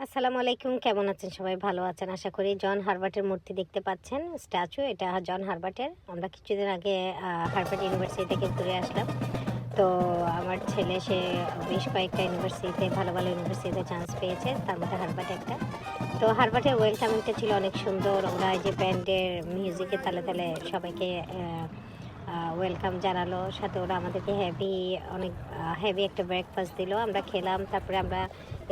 আসসালামু আলাইকুম, কেমন আছেন সবাই? ভালো আছেন আশা করি। জন হারবার্টের মূর্তি দেখতে পাচ্ছেন, স্ট্যাচু। এটা জন হারবার্টের। আমরা কিছুদিন আগে হারবার্ট ইউনিভার্সিটি থেকে ঘুরে আসলাম। তো আমার ছেলে সে বেশ কয়েকটা ইউনিভার্সিটিতে, ভালো ভালো ইউনিভার্সিটিতে চান্স পেয়েছে, তার মধ্যে হারবার্ট একটা। তো হারবার্টের ওয়েলকামিংটা ছিল অনেক সুন্দর। ওরা এই যে ব্যান্ডের মিউজিকের তালে তালে সবাইকে ওয়েলকাম জানালো, সাথে ওরা আমাদেরকে অনেক হেভি একটা ব্রেকফাস্ট দিল। আমরা খেলাম, তারপরে আমরা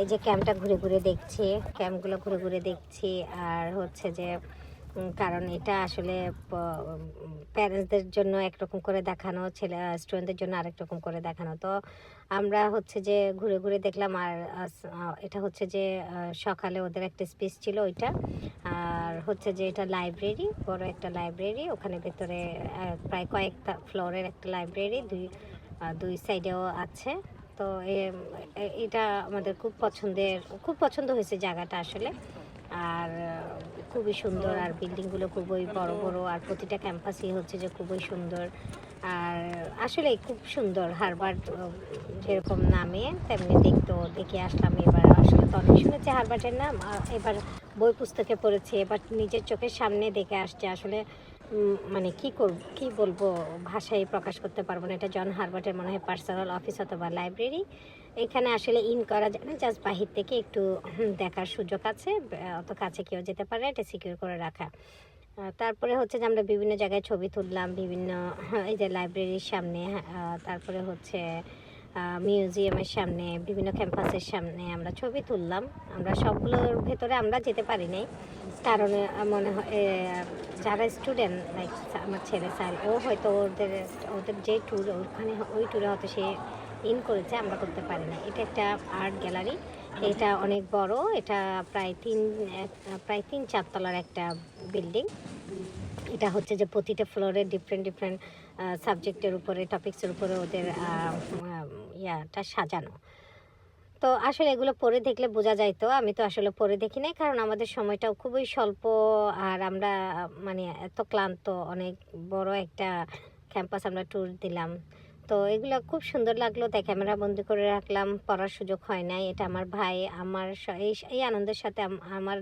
এই যে ক্যাম্পটা ঘুরে ঘুরে দেখছি, ক্যাম্পগুলো ঘুরে ঘুরে দেখছি। আর হচ্ছে যে কারণ এটা আসলে প্যারেন্টসদের জন্য একরকম করে দেখানো, ছেলে স্টুডেন্টদের জন্য আরেক রকম করে দেখানো। তো আমরা হচ্ছে যে ঘুরে ঘুরে দেখলাম। আর এটা হচ্ছে যে সকালে ওদের একটা স্পিচ ছিল ওইটা। আর হচ্ছে যে এটা লাইব্রেরি, বড় একটা লাইব্রেরি। ওখানে ভেতরে প্রায় কয়েকটা ফ্লোরের একটা লাইব্রেরি, দুই সাইডেও আছে। তো এটা আমাদের খুব পছন্দ হয়েছে জায়গাটা আসলে। আর খুবই সুন্দর, আর বিল্ডিংগুলো খুবই বড় বড়, আর প্রতিটা ক্যাম্পাসই হচ্ছে যে খুবই সুন্দর। আর আসলে খুব সুন্দর হারবার্ট, যেরকম নামে তেমনি দেখতেও। দেখে আসলাম এবার। আসলে তো অনেক শুনেছি হারবার্টের নাম, এবার বই পুস্তকে পড়েছি, এবার নিজের চোখের সামনে দেখে আসছে। আসলে মানে কি বলবো, ভাষায় প্রকাশ করতে পারবো না। এটা জন হারবার্টের মনে হয় পার্সোনাল অফিস অথবা লাইব্রেরি। এখানে আসলে ইন করা যায় না, জাস্ট বাহির থেকে একটু দেখার সুযোগ আছে। অত কাছে কেউ যেতে পারে, এটা সিকিউর করে রাখা। তারপরে হচ্ছে যে আমরা বিভিন্ন জায়গায় ছবি তুললাম, বিভিন্ন এই যে লাইব্রেরির সামনে, তারপরে হচ্ছে মিউজিয়ামের সামনে, বিভিন্ন ক্যাম্পাসের সামনে আমরা ছবি তুললাম। আমরা সবগুলোর ভেতরে আমরা যেতে পারি নাই, কারণ মনে হয় যারা স্টুডেন্ট, লাইক আমার ছেলে স্যার, ও হয়তো ওদের ওদের যে ট্যুর, ওখানে ওই ট্যুরে হয়তো সে ইন করেছে, আমরা করতে পারি না। এটা একটা আর্ট গ্যালারি। এটা অনেক বড়। এটা প্রায় তিন চারতলার একটা বিল্ডিং। এটা হচ্ছে যে প্রতিটা ফ্লোরে ডিফারেন্ট ডিফারেন্ট সাবজেক্টের উপরে, টপিক্সের উপরে ওদের ইয়াটা সাজানো। তো আসলে এগুলো পড়ে দেখলে বোঝা যায়। তো আমি তো আসলে পড়ে দেখি নাই, কারণ আমাদের সময়টাও খুবই স্বল্প। আর আমরা মানে এত ক্লান্ত, অনেক বড় একটা ক্যাম্পাস আমরা ট্যুর দিলাম। তো এগুলো খুব সুন্দর লাগলো, তাই ক্যামেরা বন্দি করে রাখলাম। পড়ার সুযোগ হয় নাই। এটা আমার ভাই আমার এই আনন্দের সাথে আমার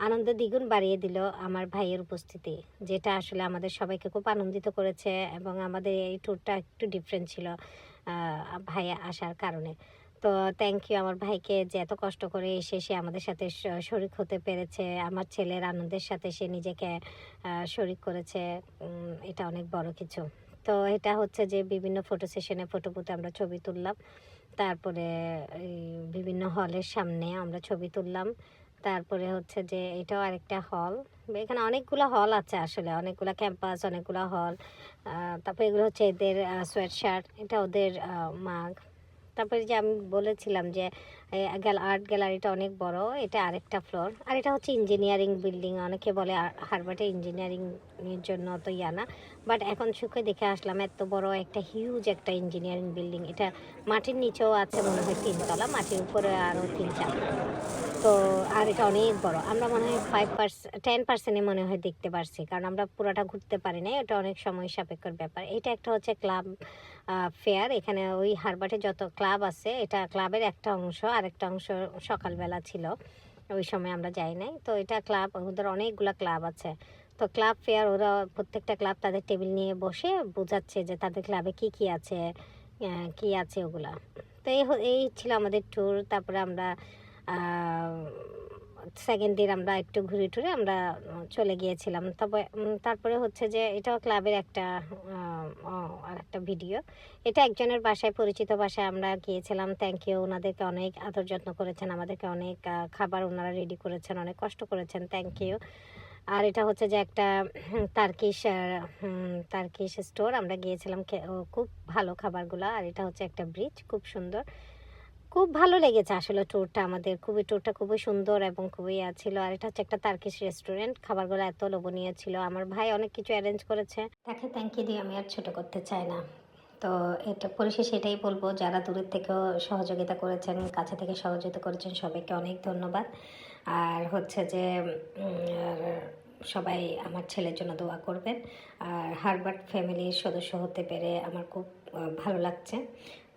আনন্দ দ্বিগুণ বাড়িয়ে দিল আমার ভাইয়ের উপস্থিতি, যেটা আসলে আমাদের সবাইকে খুব আনন্দিত করেছে। এবং আমাদের এই ট্যুরটা একটু ডিফারেন্ট ছিল ভাই আসার কারণে। তো থ্যাংক ইউ আমার ভাইকে, যে এত কষ্ট করে এসে সে আমাদের সাথে শরিক হতে পেরেছে। আমার ছেলের আনন্দের সাথে সে নিজেকে শরিক করেছে। এটা অনেক বড় কিছু। তো এটা হচ্ছে যে বিভিন্ন ফটো সেশনে, ফটো বুথে আমরা ছবি তুললাম। তারপরে এই বিভিন্ন হলের সামনে আমরা ছবি তুললাম। তারপরে হচ্ছে যে এটাও আরেকটা হল। এখানে অনেকগুলো হল আছে, আসলে অনেকগুলো ক্যাম্পাস, অনেকগুলো হল। তারপরে এগুলো হচ্ছে এদের সোয়েট শার্ট, এটা ওদের মাগ। তারপরে যে আমি বলেছিলাম যে আর্ট গ্যালারিটা অনেক বড়, এটা আরেকটা ফ্লোর। আর এটা হচ্ছে ইঞ্জিনিয়ারিং বিল্ডিং। অনেকে বলে হারবার্টে ইঞ্জিনিয়ারিং এর জন্য তো না, বাট এখন সুখে দেখে আসলাম এত বড় একটা হিউজ একটা ইঞ্জিনিয়ারিং বিল্ডিং। এটা মাটির নিচেও আছে মনে হয় তিনতলা, মাটির উপরে আরও 3-4। তো আর এটা অনেক বড়। আমরা মনে হয় 10%-ই মনে হয় দেখতে পারছি, কারণ আমরা পুরোটা ঘুরতে পারি নাই। এটা অনেক সময় সাপেক্ষর ব্যাপার। এটা একটা হচ্ছে ক্লাব ফেয়ার। এখানে ওই হারবার্টে যত ক্লাব আছে, এটা ক্লাবের একটা অংশ, আরেকটা অংশ সকালবেলা ছিল, ওই সময় আমরা যাই নাই। তো এটা ক্লাব, ওদের অনেকগুলো ক্লাব আছে। তো ক্লাব ফেয়ার, ওরা প্রত্যেকটা ক্লাব তাদের টেবিল নিয়ে বসে বোঝাচ্ছে যে তাদের ক্লাবে কি আছে, কি আছে ওগুলা। তো এই ছিল আমাদের ট্যুর। তারপরে আমরা সেকেন্ড দিন আমরা একটু ঘুরে টুরে আমরা চলে গিয়েছিলাম। তবে তারপরে হচ্ছে যে এটাও ক্লাবের একটা আর একটা ভিডিও। এটা একজনের বাসায়, পরিচিত বাসায় আমরা গিয়েছিলাম। থ্যাংক ইউ, ওনাদেরকে অনেক আদর যত্ন করেছেন, আমাদেরকে অনেক খাবার ওনারা রেডি করেছেন, অনেক কষ্ট করেছেন। Thank you. আর এটা হচ্ছে যে একটা তার্কিশ স্টোর, আমরা গিয়েছিলাম। খুব ভালো খাবারগুলো। আর এটা হচ্ছে একটা ব্রিজ, খুব সুন্দর। খুব ভালো লেগেছে আসলে ট্যুরটা আমাদের। ট্যুরটা খুবই সুন্দর এবং খুবই ছিল। আর এটা হচ্ছে একটা তার্কিশ রেস্টুরেন্ট। খাবারগুলো এত লোভনীয় ছিল। আমার ভাই অনেক কিছু অ্যারেঞ্জ করেছে, তাকে থ্যাংক ইউ দিয়ে আমি আর ছোট করতে চাই না। তো এটা পরিশেষে এটাই বলবো, যারা দূরের থেকেও সহযোগিতা করেছেন, কাছে থেকে সহযোগিতা করেছেন, সবাইকে অনেক ধন্যবাদ। আর হচ্ছে যে সবাই আমার ছেলের জন্য দোয়া করবেন। আর হারবার্ট ফ্যামিলির সদস্য হতে পেরে আমার খুব ভালো লাগছে।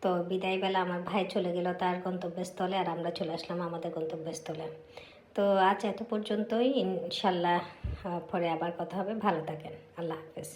তো বিদায়বেলা আমার ভাই চলে গেল তার গন্তব্যস্থলে, আর আমরা চলে আসলাম আমাদের গন্তব্যস্থলে। তো আজ এত পর্যন্তই, ইনশাল্লাহ পরে আবার কথা হবে। ভালো থাকেন, আল্লাহ হাফেজ।